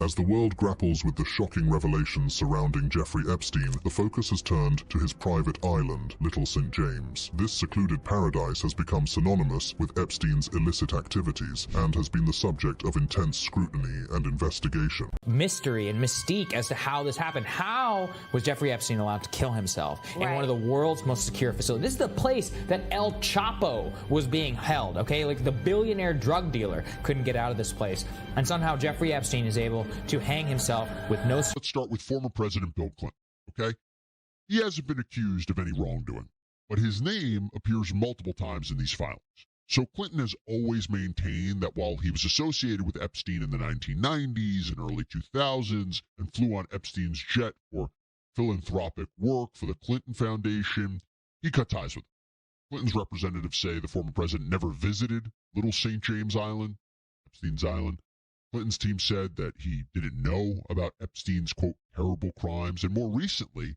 As the world grapples with the shocking revelations surrounding Jeffrey Epstein, the focus has turned to his private island, Little St. James. This secluded paradise has become synonymous with Epstein's illicit activities and has been the subject of intense scrutiny and investigation. Mystery and mystique as to how this happened. How was Jeffrey Epstein allowed to kill himself in one of the world's most secure facilities? This is the place that El Chapo was being held, okay? Like the billionaire drug dealer couldn't get out of this place. And somehow Jeffrey Epstein is able to hang himself with no... Let's start with former President Bill Clinton, okay? He hasn't been accused of any wrongdoing, but his name appears multiple times in these filings. So Clinton has always maintained that while he was associated with Epstein in the 1990s and early 2000s and flew on Epstein's jet for philanthropic work for the Clinton Foundation, he cut ties with him. Clinton's representatives say the former president never visited Little St. James Island, Epstein's island. Clinton's team said that he didn't know about Epstein's, quote, terrible crimes. And more recently,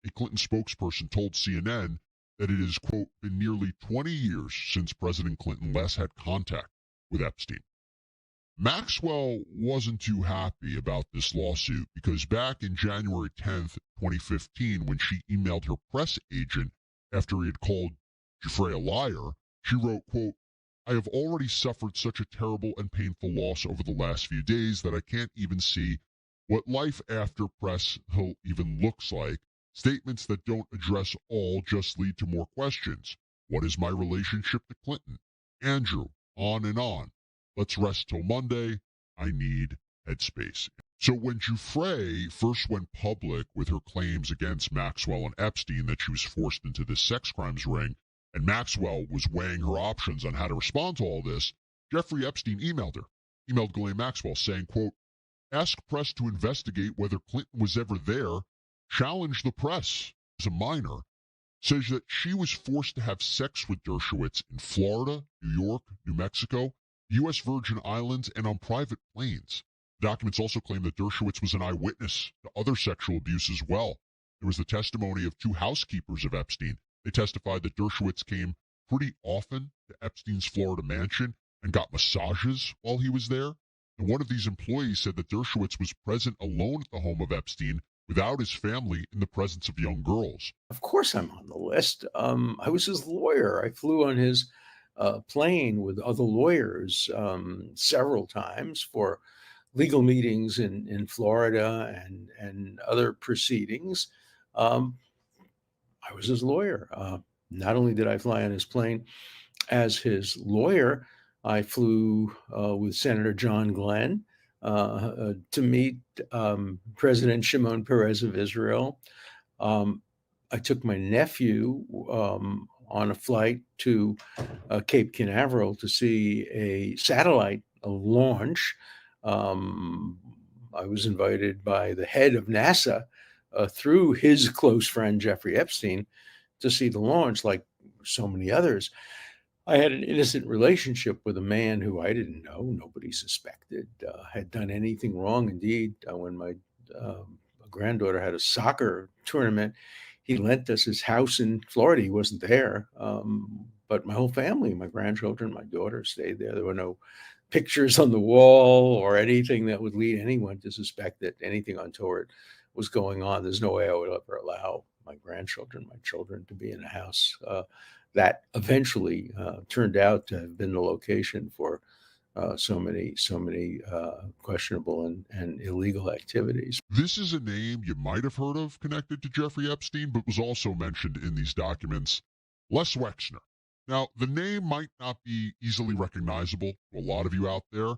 a Clinton spokesperson told CNN that it has, quote, been nearly 20 years since President Clinton last had contact with Epstein. Maxwell wasn't too happy about this lawsuit because back in January 10th, 2015, when she emailed her press agent after he had called Jeffrey a liar, she wrote, quote, I have already suffered such a terrible and painful loss over the last few days that I can't even see what life after press hill even looks like. Statements that don't address all just lead to more questions. What is my relationship to Clinton? Andrew, on and on. Let's rest till Monday. I need headspace. So when Jeffrey first went public with her claims against Maxwell and Epstein that she was forced into this sex crimes ring, and Maxwell was weighing her options on how to respond to all this, Jeffrey Epstein emailed Ghislaine Maxwell saying, quote, ask press to investigate whether Clinton was ever there, challenge the press as a minor, says that she was forced to have sex with Dershowitz in Florida, New York, New Mexico, U.S. Virgin Islands, and on private planes. The documents also claim that Dershowitz was an eyewitness to other sexual abuse as well. There was the testimony of two housekeepers of Epstein. They testified that Dershowitz came pretty often to Epstein's Florida mansion and got massages while he was there. And one of these employees said that Dershowitz was present alone at the home of Epstein without his family in the presence of young girls. Of course I'm on the list. I was his lawyer. I flew on his plane with other lawyers several times for legal meetings in Florida and other proceedings. I was his lawyer. Not only did I fly on his plane as his lawyer, I flew with Senator John Glenn to meet President Shimon Peres of Israel. I took my nephew on a flight to Cape Canaveral to see a satellite launch. I was invited by the head of NASA through his close friend, Jeffrey Epstein, to see the launch, like so many others. I had an innocent relationship with a man who I didn't know, nobody suspected, had done anything wrong. Indeed, when my granddaughter had a soccer tournament, he lent us his house in Florida. He wasn't there, but my whole family, my grandchildren, my daughter stayed there. There were no pictures on the wall or anything that would lead anyone to suspect that anything untoward was going on. There's no way I would ever allow my grandchildren, my children, to be in a house that eventually turned out to have been the location for so many questionable and illegal activities. This is a name you might have heard of connected to Jeffrey Epstein, but was also mentioned in these documents, Les Wexner. Now, the name might not be easily recognizable to a lot of you out there,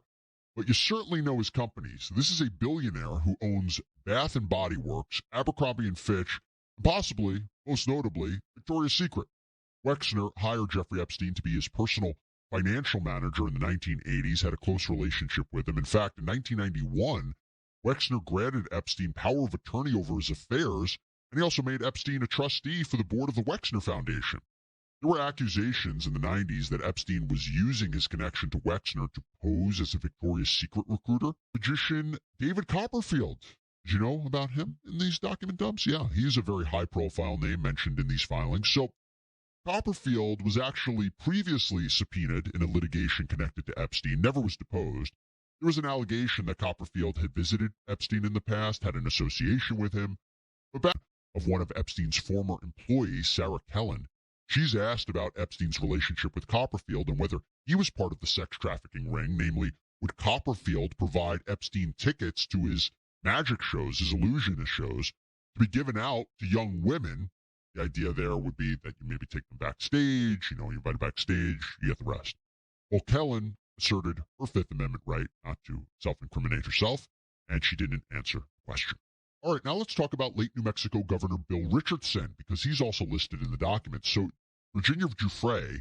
but you certainly know his companies. This is a billionaire who owns Bath and Body Works, Abercrombie and Fitch, and possibly, most notably, Victoria's Secret. Wexner hired Jeffrey Epstein to be his personal financial manager in the 1980s, had a close relationship with him. In fact, in 1991, Wexner granted Epstein power of attorney over his affairs, and he also made Epstein a trustee for the board of the Wexner Foundation. There were accusations in the 90s that Epstein was using his connection to Wexner to pose as a Victoria's Secret recruiter. Magician David Copperfield. Did you know about him in these document dumps? Yeah, he's a very high-profile name mentioned in these filings. So Copperfield was actually previously subpoenaed in a litigation connected to Epstein, never was deposed. There was an allegation that Copperfield had visited Epstein in the past, had an association with him. But back of one of Epstein's former employees, Sarah Kellen, she's asked about Epstein's relationship with Copperfield and whether he was part of the sex trafficking ring. Namely, would Copperfield provide Epstein tickets to his magic shows, his illusionist shows, to be given out to young women? The idea there would be that you maybe take them backstage, you invite them backstage, you get the rest. Well, Kellen asserted her Fifth Amendment right not to self-incriminate herself, and she didn't answer the question. All right, now let's talk about late New Mexico Governor Bill Richardson, because he's also listed in the documents. So Virginia Giuffre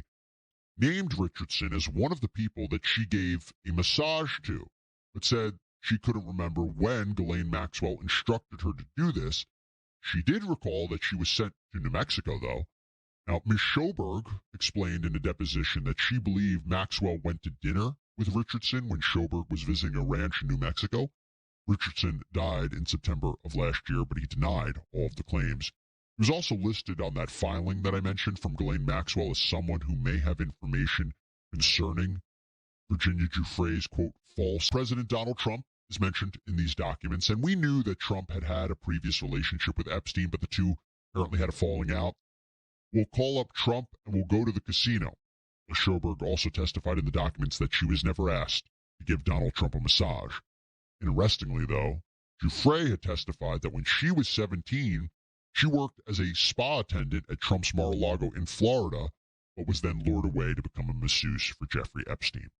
named Richardson as one of the people that she gave a massage to, but said she couldn't remember when Ghislaine Maxwell instructed her to do this. She did recall that she was sent to New Mexico, though. Now, Ms. Schoberg explained in a deposition that she believed Maxwell went to dinner with Richardson when Schoberg was visiting a ranch in New Mexico. Richardson died in September of last year, but he denied all of the claims. He was also listed on that filing that I mentioned from Ghislaine Maxwell as someone who may have information concerning Virginia Giuffre's, quote, false. President Donald Trump is mentioned in these documents, and we knew that Trump had a previous relationship with Epstein, but the two apparently had a falling out. We'll call up Trump and we'll go to the casino. Schoberg also testified in the documents that she was never asked to give Donald Trump a massage. Interestingly, though, Giuffre had testified that when she was 17, she worked as a spa attendant at Trump's Mar-a-Lago in Florida, but was then lured away to become a masseuse for Jeffrey Epstein,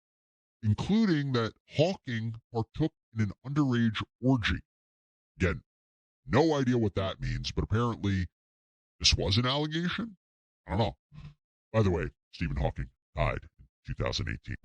including that Hawking partook in an underage orgy. Again, no idea what that means, but apparently this was an allegation? I don't know. By the way, Stephen Hawking died in 2018.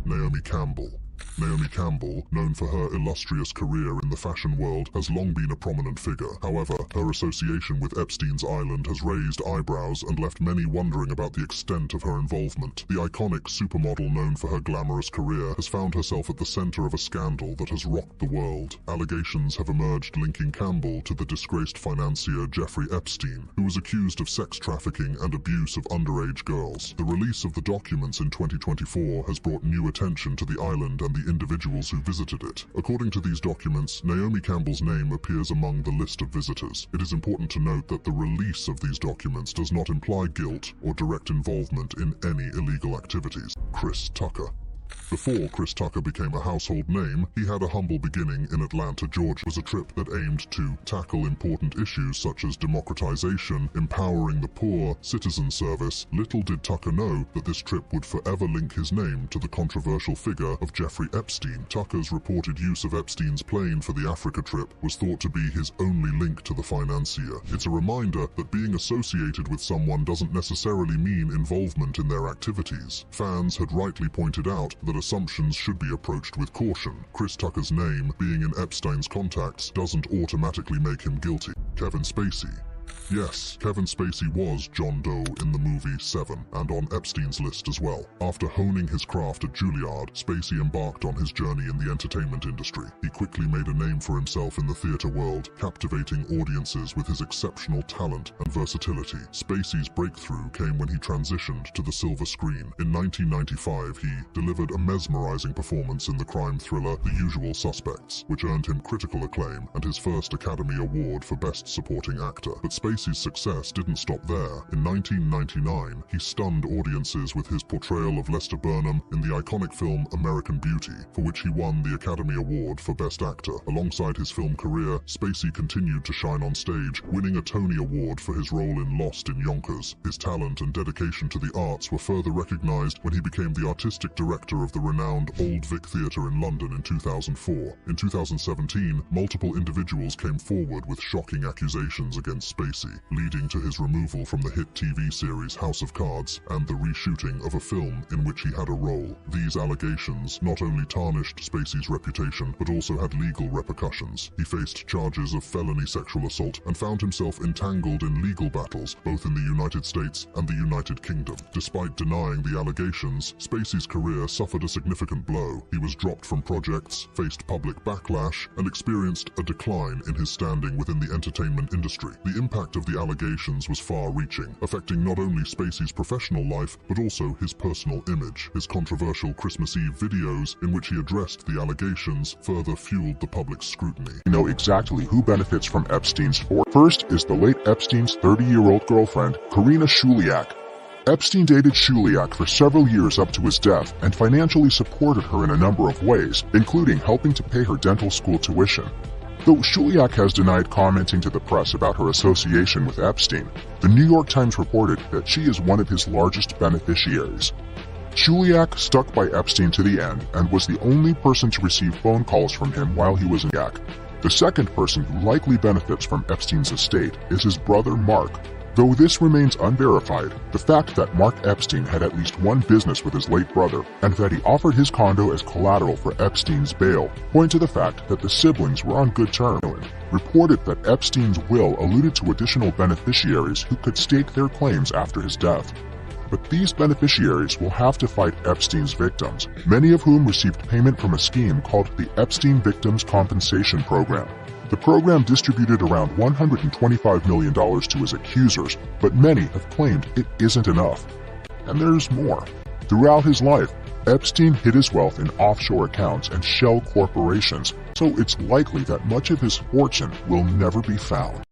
Naomi Campbell. Naomi Campbell, known for her illustrious career in the fashion world, has long been a prominent figure. However, her association with Epstein's Island has raised eyebrows and left many wondering about the extent of her involvement. The iconic supermodel known for her glamorous career has found herself at the center of a scandal that has rocked the world. Allegations have emerged linking Campbell to the disgraced financier Jeffrey Epstein, who was accused of sex trafficking and abuse of underage girls. The release of the documents in 2024 has brought new attention to the island and the individuals who visited it. According to these documents, Naomi Campbell's name appears among the list of visitors. It is important to note that the release of these documents does not imply guilt or direct involvement in any illegal activities. Chris Tucker. Before Chris Tucker became a household name, he had a humble beginning in Atlanta, Georgia. It was a trip that aimed to tackle important issues such as democratization, empowering the poor, citizen service. Little did Tucker know that this trip would forever link his name to the controversial figure of Jeffrey Epstein. Tucker's reported use of Epstein's plane for the Africa trip was thought to be his only link to the financier. It's a reminder that being associated with someone doesn't necessarily mean involvement in their activities. Fans had rightly pointed out that assumptions should be approached with caution. Chris Tucker's name being in Epstein's contacts doesn't automatically make him guilty. Kevin Spacey. Yes, Kevin Spacey was John Doe in the movie Seven, and on Epstein's list as well. After honing his craft at Juilliard, Spacey embarked on his journey in the entertainment industry. He quickly made a name for himself in the theater world, captivating audiences with his exceptional talent and versatility. Spacey's breakthrough came when he transitioned to the silver screen. In 1995, he delivered a mesmerizing performance in the crime thriller The Usual Suspects, which earned him critical acclaim and his first Academy Award for Best Supporting Actor. But Spacey's success didn't stop there. In 1999, he stunned audiences with his portrayal of Lester Burnham in the iconic film American Beauty, for which he won the Academy Award for Best Actor. Alongside his film career, Spacey continued to shine on stage, winning a Tony Award for his role in Lost in Yonkers. His talent and dedication to the arts were further recognized when he became the artistic director of the renowned Old Vic Theatre in London in 2004. In 2017, multiple individuals came forward with shocking accusations against Spacey, leading to his removal from the hit TV series House of Cards and the reshooting of a film in which he had a role. These allegations not only tarnished Spacey's reputation, but also had legal repercussions. He faced charges of felony sexual assault and found himself entangled in legal battles, both in the United States and the United Kingdom. Despite denying the allegations, Spacey's career suffered a significant blow. He was dropped from projects, faced public backlash, and experienced a decline in his standing within the entertainment industry. The impact of the allegations was far-reaching, affecting not only Spacey's professional life, but also his personal image. His controversial Christmas Eve videos, in which he addressed the allegations, further fueled the public's scrutiny. We know exactly who benefits from Epstein's fortune. First is the late Epstein's 30-year-old girlfriend, Karina Shuliak. Epstein dated Shuliak for several years up to his death and financially supported her in a number of ways, including helping to pay her dental school tuition. Though Shuliak has denied commenting to the press about her association with Epstein, the New York Times reported that she is one of his largest beneficiaries. Shuliak stuck by Epstein to the end and was the only person to receive phone calls from him while he was in Yak. The second person who likely benefits from Epstein's estate is his brother Mark. Though this remains unverified, the fact that Mark Epstein had at least one business with his late brother and that he offered his condo as collateral for Epstein's bail point to the fact that the siblings were on good terms. Reported that Epstein's will alluded to additional beneficiaries who could stake their claims after his death. But these beneficiaries will have to fight Epstein's victims, many of whom received payment from a scheme called the Epstein Victims Compensation Program. The program distributed around $125 million to his accusers, but many have claimed it isn't enough. And there's more. Throughout his life, Epstein hid his wealth in offshore accounts and shell corporations, so it's likely that much of his fortune will never be found.